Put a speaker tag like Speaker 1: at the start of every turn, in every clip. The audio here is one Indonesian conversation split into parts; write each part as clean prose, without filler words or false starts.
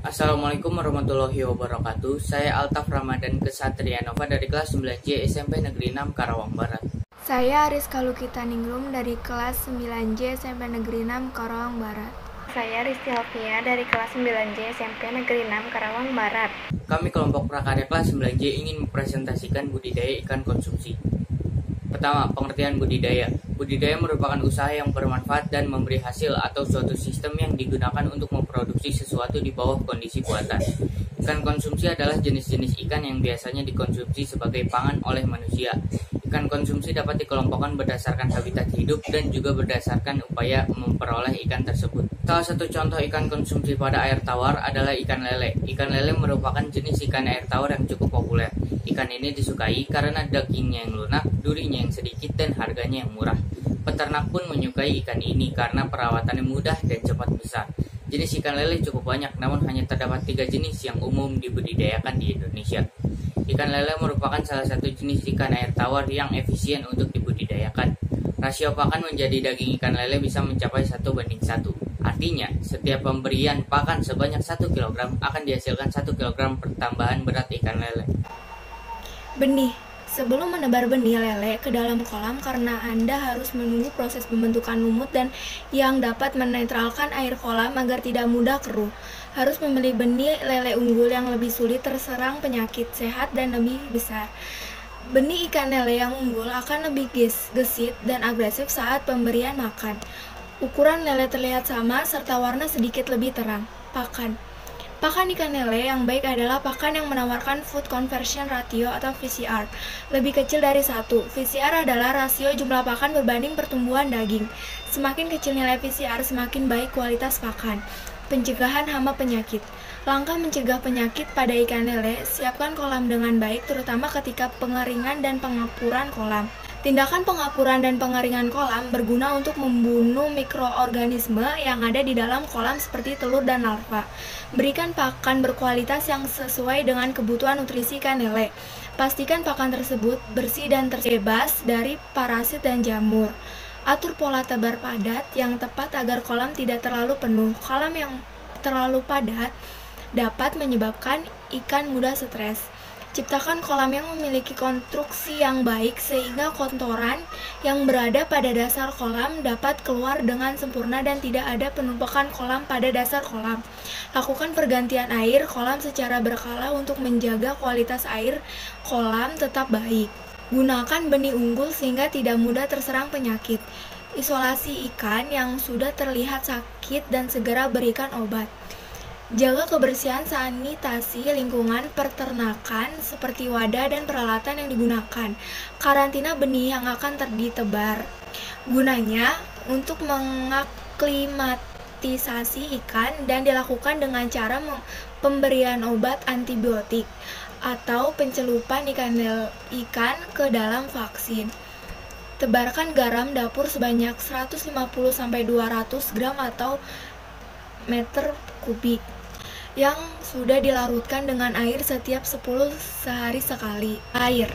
Speaker 1: Assalamualaikum warahmatullahi wabarakatuh. Saya Altaf Ramadan Kesatrianova dari kelas 9J SMP Negeri 6 Karawang Barat.
Speaker 2: Saya Rizka Lukita Ningrum dari kelas 9J SMP Negeri 6 Karawang Barat.
Speaker 3: Saya Risti Alfia dari kelas 9J SMP Negeri 6 Karawang Barat.
Speaker 1: Kami kelompok prakarya kelas 9J ingin mempresentasikan budidaya ikan konsumsi. Pertama, pengertian budidaya. Budidaya merupakan usaha yang bermanfaat dan memberi hasil atau suatu sistem yang digunakan untuk memproduksi sesuatu di bawah kondisi buatan. Ikan konsumsi adalah jenis-jenis ikan yang biasanya dikonsumsi sebagai pangan oleh manusia. Ikan konsumsi dapat dikelompokkan berdasarkan habitat hidup dan juga berdasarkan upaya memperoleh ikan tersebut. Salah satu contoh ikan konsumsi pada air tawar adalah ikan lele. Ikan lele merupakan jenis ikan air tawar yang cukup populer. Ikan ini disukai karena dagingnya yang lunak, durinya yang sedikit, dan harganya yang murah. Peternak pun menyukai ikan ini karena perawatannya mudah dan cepat besar. Jenis ikan lele cukup banyak, namun hanya terdapat 3 jenis yang umum dibudidayakan di Indonesia. Ikan lele merupakan salah satu jenis ikan air tawar yang efisien untuk dibudidayakan. Rasio pakan menjadi daging ikan lele bisa mencapai 1:1. Artinya, setiap pemberian pakan sebanyak 1 kg akan dihasilkan 1 kg pertambahan berat ikan lele.
Speaker 2: Benih. Sebelum menebar benih lele ke dalam kolam karena Anda harus menunggu proses pembentukan lumut dan yang dapat menetralkan air kolam agar tidak mudah keruh. Harus memilih benih lele unggul yang lebih sulit terserang penyakit, sehat, dan lebih besar. Benih ikan lele yang unggul akan lebih gesit dan agresif saat pemberian makan. Ukuran lele terlihat sama serta warna sedikit lebih terang. Pakan. Pakan ikan lele yang baik adalah pakan yang menawarkan food conversion ratio atau VCR lebih kecil dari 1. VCR adalah rasio jumlah pakan berbanding pertumbuhan daging. Semakin kecil nilai VCR, semakin baik kualitas pakan. Pencegahan hama penyakit. Langkah mencegah penyakit pada ikan lele, siapkan kolam dengan baik terutama ketika pengeringan dan pengapuran kolam. Tindakan pengapuran dan pengeringan kolam berguna untuk membunuh mikroorganisme yang ada di dalam kolam seperti telur dan larva. Berikan pakan berkualitas yang sesuai dengan kebutuhan nutrisi ikan lele. Pastikan pakan tersebut bersih dan terbebas dari parasit dan jamur. Atur pola tebar padat yang tepat agar kolam tidak terlalu penuh. Kolam yang terlalu padat dapat menyebabkan ikan mudah stres. Ciptakan kolam yang memiliki konstruksi yang baik sehingga kotoran yang berada pada dasar kolam dapat keluar dengan sempurna dan tidak ada penumpukan kolam pada dasar kolam. Lakukan pergantian air kolam secara berkala untuk menjaga kualitas air kolam tetap baik. Gunakan benih unggul sehingga tidak mudah terserang penyakit. Isolasi ikan yang sudah terlihat sakit dan segera berikan obat. Jaga kebersihan sanitasi lingkungan peternakan seperti wadah dan peralatan yang digunakan. Karantina benih yang akan ditebar. Gunanya untuk mengaklimatisasi ikan dan dilakukan dengan cara pemberian obat antibiotik atau pencelupan ikan ke dalam vaksin. Tebarkan garam dapur sebanyak 150-200 gram atau meter kubik yang sudah dilarutkan dengan air setiap 10 sehari sekali. Air.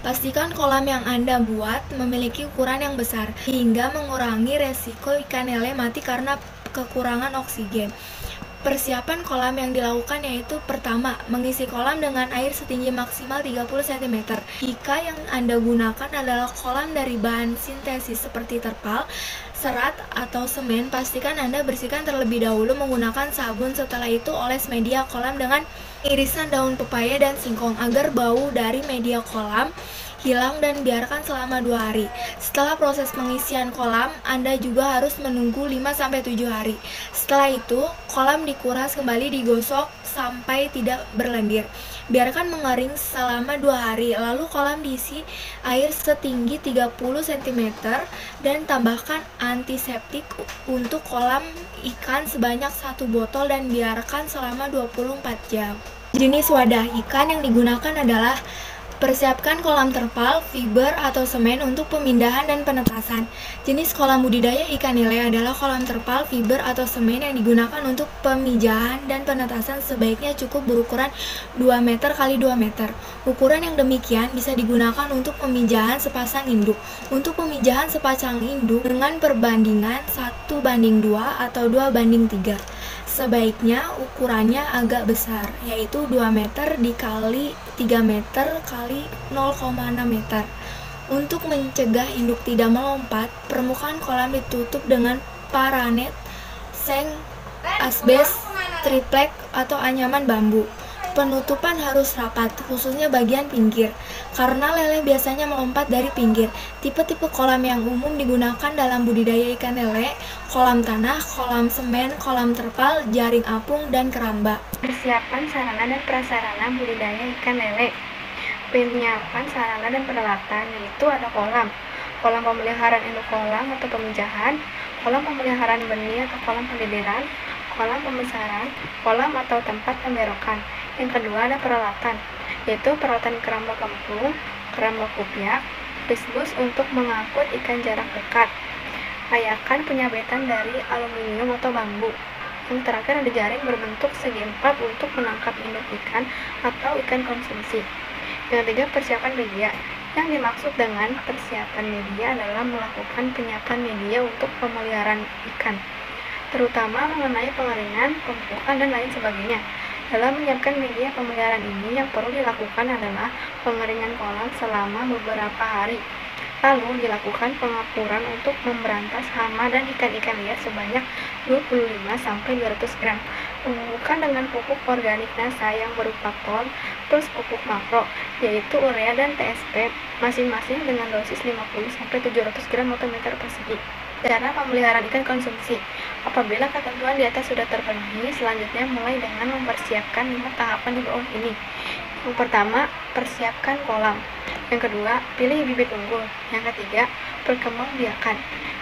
Speaker 2: Pastikan kolam yang Anda buat memiliki ukuran yang besar hingga mengurangi resiko ikan lele mati karena kekurangan oksigen. Persiapan kolam yang dilakukan yaitu pertama, mengisi kolam dengan air setinggi maksimal 30 cm. Jika yang Anda gunakan adalah kolam dari bahan sintesis seperti terpal, serat, atau semen, pastikan Anda bersihkan terlebih dahulu menggunakan sabun. Setelah itu oles media kolam dengan irisan daun pepaya dan singkong agar bau dari media kolam hilang dan biarkan selama 2 hari. Setelah proses pengisian kolam, Anda juga harus menunggu 5-7 hari. Setelah itu, kolam dikuras kembali digosok sampai tidak berlendir. Biarkan mengering selama 2 hari, lalu kolam diisi air setinggi 30 cm dan tambahkan antiseptik untuk kolam ikan sebanyak 1 botol dan biarkan selama 24 jam. Jenis wadah ikan yang digunakan adalah persiapkan kolam terpal, fiber, atau semen untuk pemindahan dan penetasan. Jenis kolam budidaya ikan lele adalah kolam terpal, fiber, atau semen yang digunakan untuk pemijahan dan penetasan sebaiknya cukup berukuran 2 meter x 2 meter. Ukuran yang demikian bisa digunakan untuk pemijahan sepasang induk. Untuk pemijahan sepasang induk dengan perbandingan 1:2 atau 2:3. Sebaiknya ukurannya agak besar, yaitu 2 meter dikali 3 meter kali 0,6 meter. Untuk mencegah induk tidak melompat, permukaan kolam ditutup dengan paranet, seng, asbes, triplek, atau anyaman bambu. Penutupan harus rapat, khususnya bagian pinggir, karena lele biasanya melompat dari pinggir. Tipe-tipe kolam yang umum digunakan dalam budidaya ikan lele: kolam tanah, kolam semen, kolam terpal, jaring apung, dan keramba.
Speaker 3: Persiapan sarana dan prasarana budidaya ikan lele. Penyiapan sarana dan peralatan, yaitu ada kolam pemeliharaan induk kolam atau pemijahan, kolam pemeliharaan benih atau kolam pendidiran, kolam pembesaran, kolam atau tempat pemberokan. Yang kedua ada peralatan, yaitu peralatan keramba kembung, keramba kupiak, bisbus untuk mengangkut ikan jarak dekat, layakan penyabetan dari aluminium atau bambu. Yang terakhir ada jaring berbentuk segi empat untuk menangkap induk ikan atau ikan konsumsi. Yang ketiga, persiapan media. Yang dimaksud dengan persiapan media adalah melakukan penyiapan media untuk pemeliharaan ikan, terutama mengenai pengeringan, pemupukan, dan lain sebagainya. Dalam menyiapkan media pemeliharaan ini, yang perlu dilakukan adalah pengeringan kolam selama beberapa hari. Lalu dilakukan pengapuran untuk memberantas hama dan ikan-ikan liar sebanyak 25-200 gram. Pemupukan dengan pupuk organik NASA yang berupa ton plus pupuk makro, yaitu urea dan TSP, masing-masing dengan dosis 50-700 gram per meter persegi. Cara pemeliharaan ikan konsumsi. Apabila ketentuan di atas sudah terpenuhi, selanjutnya mulai dengan mempersiapkan 5 tahapan di bawah ini. Yang pertama, persiapkan kolam. Yang kedua, pilih bibit unggul. Yang ketiga, perkembangbiakan.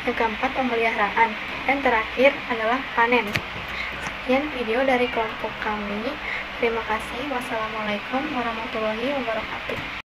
Speaker 3: Yang keempat, pemeliharaan. Dan terakhir adalah panen. Sekian video dari kelompok kami. Terima kasih. Wassalamualaikum warahmatullahi wabarakatuh.